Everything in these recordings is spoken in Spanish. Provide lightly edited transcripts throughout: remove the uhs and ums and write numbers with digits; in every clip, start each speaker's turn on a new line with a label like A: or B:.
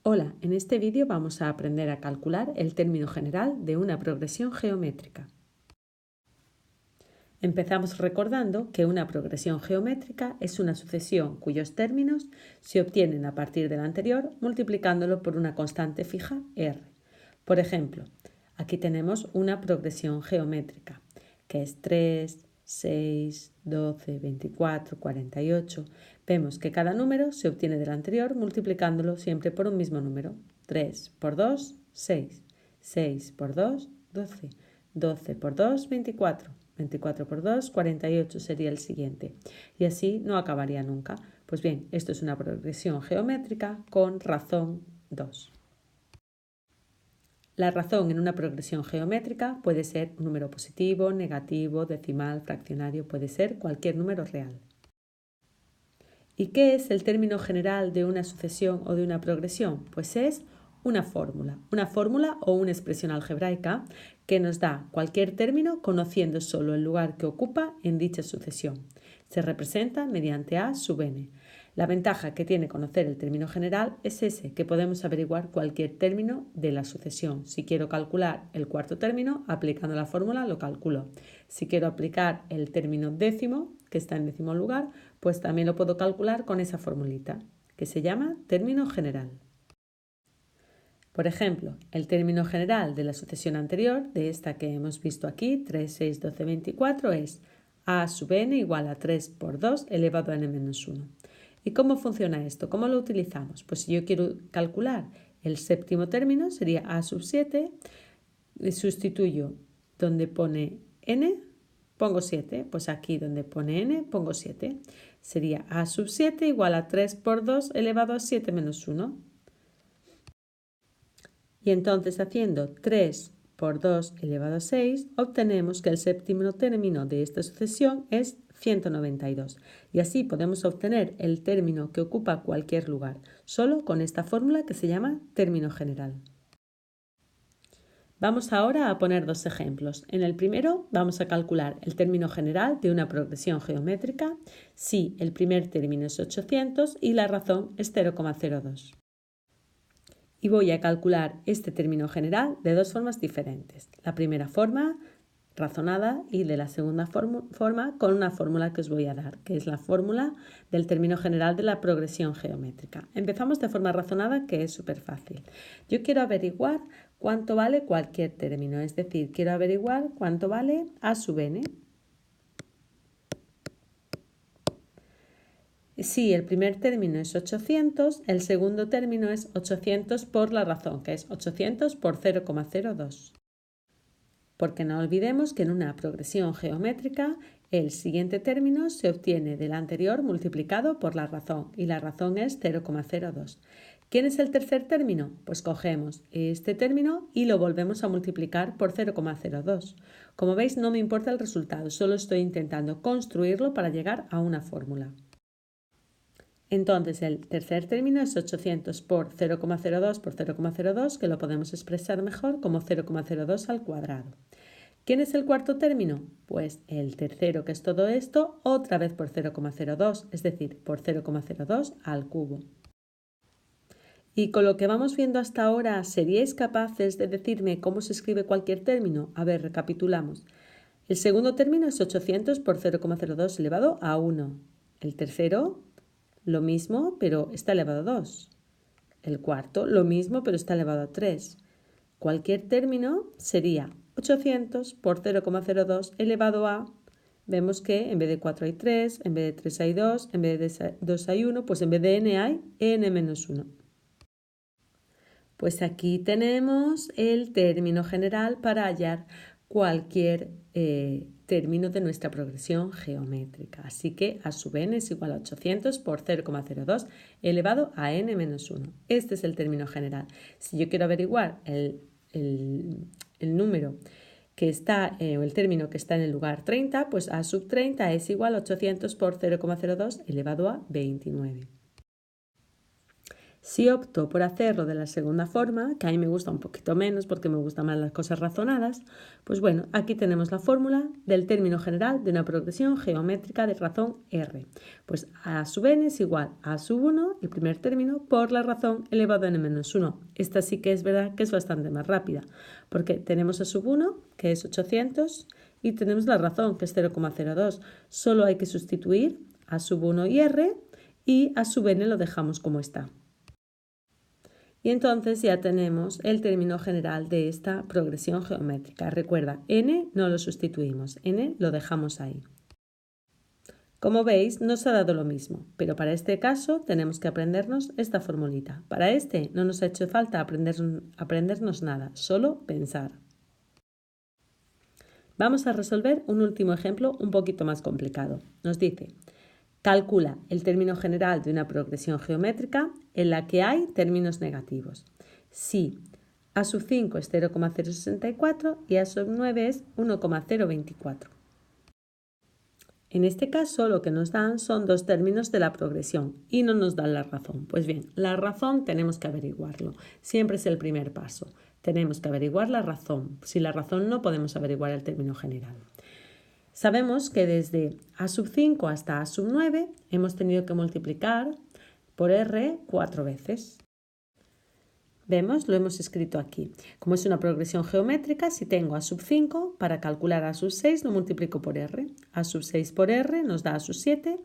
A: Hola, en este vídeo vamos a aprender a calcular el término general de una progresión geométrica. Empezamos recordando que una progresión geométrica es una sucesión cuyos términos se obtienen a partir del anterior multiplicándolo por una constante fija r. Por ejemplo, aquí tenemos una progresión geométrica que es 3, 6, 12, 24, 48. Vemos que cada número se obtiene del anterior multiplicándolo siempre por un mismo número. 3 por 2, 6. 6 por 2, 12. 12 por 2, 24. 24 por 2, 48 sería el siguiente. Y así no acabaría nunca. Pues bien, esto es una progresión geométrica con razón 2. La razón en una progresión geométrica puede ser un número positivo, negativo, decimal, fraccionario, puede ser cualquier número real. ¿Y qué es el término general de una sucesión o de una progresión? Pues es una fórmula o una expresión algebraica que nos da cualquier término conociendo solo el lugar que ocupa en dicha sucesión. Se representa mediante a sub n. La ventaja que tiene conocer el término general es ese, que podemos averiguar cualquier término de la sucesión. Si quiero calcular el cuarto término, aplicando la fórmula lo calculo. Si quiero aplicar el término décimo, que está en décimo lugar, pues también lo puedo calcular con esa formulita, que se llama término general. Por ejemplo, el término general de la sucesión anterior, de esta que hemos visto aquí, 3, 6, 12, 24, es a sub n igual a 3 por 2 elevado a n menos 1. ¿Y cómo funciona esto? ¿Cómo lo utilizamos? Pues si yo quiero calcular el séptimo término, sería a sub 7, sustituyo donde pone n, pongo 7, pues aquí donde pone n, pongo 7. Sería a sub 7 igual a 3 por 2 elevado a 7 menos 1. Y entonces haciendo 3 por 2 elevado a 6, obtenemos que el séptimo término de esta sucesión es 192. Y así podemos obtener el término que ocupa cualquier lugar, solo con esta fórmula que se llama término general. Vamos ahora a poner dos ejemplos. En el primero vamos a calcular el término general de una progresión geométrica si el primer término es 800 y la razón es 0,02. Y voy a calcular este término general de dos formas diferentes. La primera forma razonada y de la segunda forma con una fórmula que os voy a dar, que es la fórmula del término general de la progresión geométrica. Empezamos de forma razonada, que es súper fácil. Yo quiero averiguar cuánto vale cualquier término, es decir, quiero averiguar cuánto vale a sub n. Si el primer término es 800, el segundo término es 800 por la razón, que es 800 por 0,02. Porque no olvidemos que en una progresión geométrica el siguiente término se obtiene del anterior multiplicado por la razón y la razón es 0,02. ¿Quién es el tercer término? Pues cogemos este término y lo volvemos a multiplicar por 0,02. Como veis, no me importa el resultado, solo estoy intentando construirlo para llegar a una fórmula. Entonces el tercer término es 800 por 0,02 por 0,02, que lo podemos expresar mejor como 0,02 al cuadrado. ¿Quién es el cuarto término? Pues el tercero, que es todo esto, otra vez por 0,02, es decir, por 0,02 al cubo. Y con lo que vamos viendo hasta ahora, ¿seríais capaces de decirme cómo se escribe cualquier término? A ver, recapitulamos. El segundo término es 800 por 0,02 elevado a 1. El tercero, lo mismo, pero está elevado a 2. El cuarto, lo mismo, pero está elevado a 3. Cualquier término sería 800 por 0,02 elevado a, vemos que en vez de 4 hay 3, en vez de 3 hay 2, en vez de 2 hay 1, pues en vez de n hay n menos 1. Pues aquí tenemos el término general para hallar cualquier término de nuestra progresión geométrica. Así que a sub n es igual a 800 por 0,02 elevado a n menos 1. Este es el término general. Si yo quiero averiguar el número que está, o el término que está en el lugar 30, pues a sub 30 es igual a 800 por 0,02 elevado a 29. Si opto por hacerlo de la segunda forma, que a mí me gusta un poquito menos porque me gustan más las cosas razonadas, pues bueno, aquí tenemos la fórmula del término general de una progresión geométrica de razón R. Pues a sub n es igual a sub 1, el primer término, por la razón elevado a n menos 1. Esta sí que es verdad que es bastante más rápida, porque tenemos a sub 1, que es 800, y tenemos la razón, que es 0,02. Solo hay que sustituir a sub 1 y R, y a sub n lo dejamos como está. Y entonces ya tenemos el término general de esta progresión geométrica. Recuerda, n no lo sustituimos, n lo dejamos ahí. Como veis, nos ha dado lo mismo, pero para este caso tenemos que aprendernos esta formulita. Para este no nos ha hecho falta aprendernos nada, solo pensar. Vamos a resolver un último ejemplo un poquito más complicado. Nos dice: calcula el término general de una progresión geométrica en la que hay términos negativos. Si a sub 5 es 0,064 y a sub 9 es 1,024. En este caso lo que nos dan son dos términos de la progresión y no nos dan la razón. Pues bien, la razón tenemos que averiguarlo. Siempre es el primer paso. Tenemos que averiguar la razón. Sin la razón no podemos averiguar el término general. Sabemos que desde a sub 5 hasta a sub 9 hemos tenido que multiplicar por R 4 veces. Vemos, lo hemos escrito aquí. Como es una progresión geométrica, si tengo a sub 5, para calcular a sub 6 lo multiplico por R. A sub 6 por R nos da a sub 7,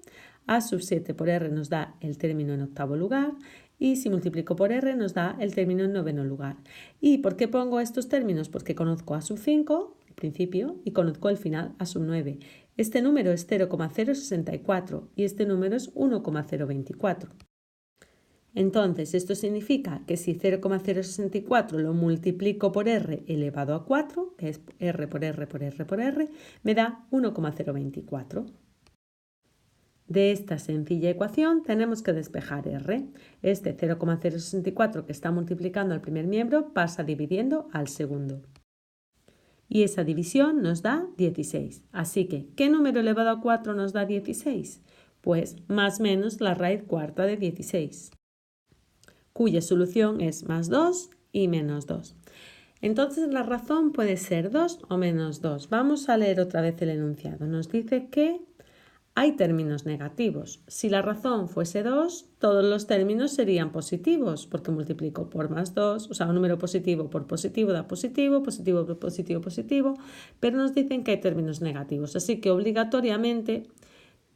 A: a sub 7 por R nos da el término en octavo lugar y si multiplico por R nos da el término en noveno lugar. ¿Y por qué pongo estos términos? Porque conozco a sub 5, principio, y conozco el final a sub 9. Este número es 0,064 y este número es 1,024. Entonces, esto significa que si 0,064 lo multiplico por R elevado a 4, que es R por R por R por R, me da 1,024. De esta sencilla ecuación tenemos que despejar R. Este 0,064 que está multiplicando al primer miembro pasa dividiendo al segundo. Y esa división nos da 16. Así que, ¿qué número elevado a 4 nos da 16? Pues más o menos la raíz cuarta de 16, cuya solución es más 2 y menos 2. Entonces la razón puede ser 2 o menos 2. Vamos a leer otra vez el enunciado. Nos dice que hay términos negativos. Si la razón fuese 2, todos los términos serían positivos, porque multiplico por más 2, o sea, un número positivo por positivo da positivo, positivo por positivo, positivo, pero nos dicen que hay términos negativos, así que obligatoriamente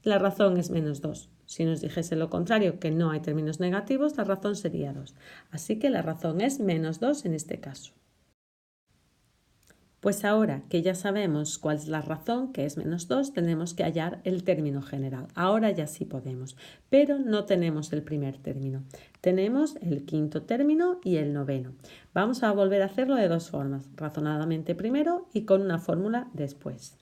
A: la razón es menos 2. Si nos dijese lo contrario, que no hay términos negativos, la razón sería 2. Así que la razón es menos 2 en este caso. Pues ahora que ya sabemos cuál es la razón, que es menos 2, tenemos que hallar el término general. Ahora ya sí podemos, pero no tenemos el primer término. Tenemos el quinto término y el noveno. Vamos a volver a hacerlo de dos formas, razonadamente primero y con una fórmula después.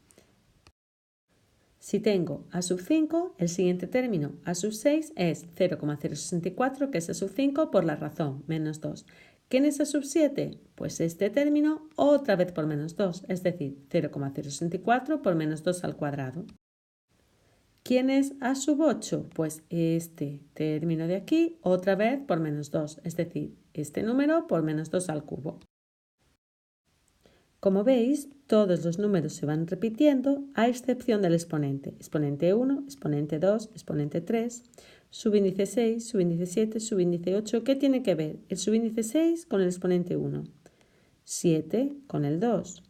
A: Si tengo a sub 5, el siguiente término a sub 6 es 0,064, que es a sub 5 por la razón, menos 2. ¿Quién es a sub 7? Pues este término otra vez por menos 2, es decir, 0,064 por menos 2 al cuadrado. ¿Quién es a sub 8? Pues este término de aquí otra vez por menos 2, es decir, este número por menos 2 al cubo. Como veis, todos los números se van repitiendo a excepción del exponente. Exponente 1, exponente 2, exponente 3, subíndice 6, subíndice 7, subíndice 8. ¿Qué tiene que ver el subíndice 6 con el exponente 1? 7 con el 2,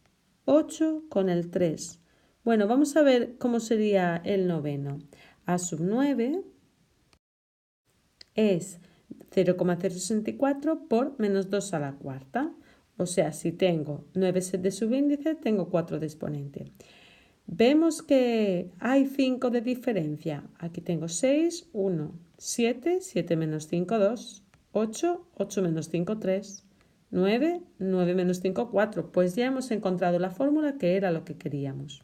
A: 8 con el 3. Bueno, vamos a ver cómo sería el noveno. A sub 9 es 0,064 por menos 2 a la cuarta. O sea, si tengo 9 de subíndice, tengo 4 de exponente. Vemos que hay 5 de diferencia. Aquí tengo 6, 1, 7, 7 menos 5, 2, 8, 8 menos 5, 3, 9, 9 menos 5, 4. Pues ya hemos encontrado la fórmula que era lo que queríamos.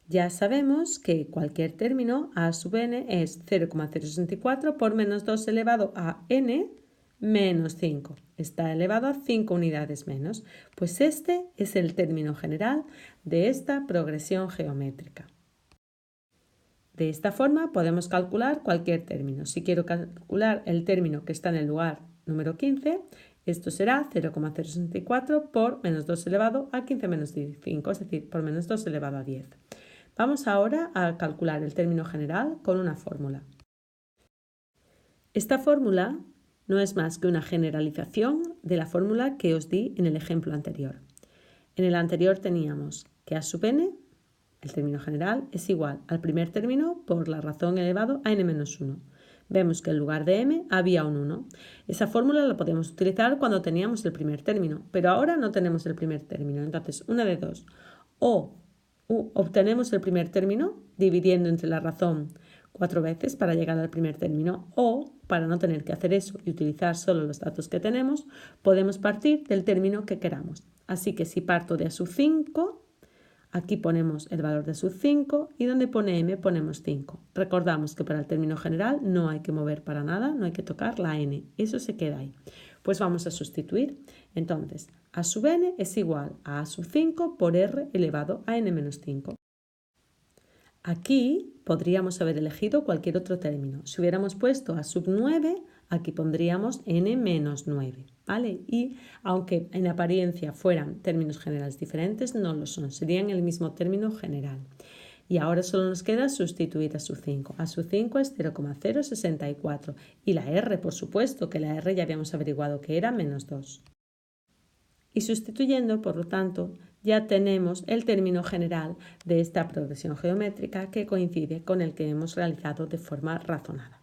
A: Ya sabemos que cualquier término a sub n es 0,064 por menos 2 elevado a n menos 5. Está elevado a 5 unidades menos. Pues este es el término general de esta progresión geométrica. De esta forma podemos calcular cualquier término. Si quiero calcular el término que está en el lugar número 15, esto será 0,064 por menos 2 elevado a 15 menos 5, es decir, por menos 2 elevado a 10. Vamos ahora a calcular el término general con una fórmula. Esta fórmula no es más que una generalización de la fórmula que os di en el ejemplo anterior. En el anterior teníamos que a sub n, el término general, es igual al primer término por la razón elevado a n-1. Vemos que en lugar de m había un 1. Esa fórmula la podemos utilizar cuando teníamos el primer término, pero ahora no tenemos el primer término. Entonces, una de dos. O obtenemos el primer término dividiendo entre la razón 4 veces para llegar al primer término, o para no tener que hacer eso y utilizar solo los datos que tenemos, podemos partir del término que queramos. Así que si parto de a sub 5, aquí ponemos el valor de sub 5 y donde pone m ponemos 5. Recordamos que para el término general no hay que mover para nada, no hay que tocar la n, eso se queda ahí. Pues vamos a sustituir. Entonces, a sub n es igual a sub 5 por r elevado a n-5. Aquí podríamos haber elegido cualquier otro término. Si hubiéramos puesto a sub 9, aquí pondríamos n-9, ¿vale? Y aunque en apariencia fueran términos generales diferentes, no lo son, serían el mismo término general. Y ahora solo nos queda sustituir a sub 5. A sub 5 es 0,064 y la r, por supuesto, que la r ya habíamos averiguado que era menos 2. Y sustituyendo, por lo tanto, ya tenemos el término general de esta progresión geométrica que coincide con el que hemos realizado de forma razonada.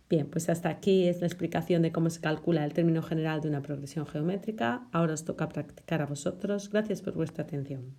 A: Bien, pues hasta aquí es la explicación de cómo se calcula el término general de una progresión geométrica. Ahora os toca practicar a vosotros. Gracias por vuestra atención.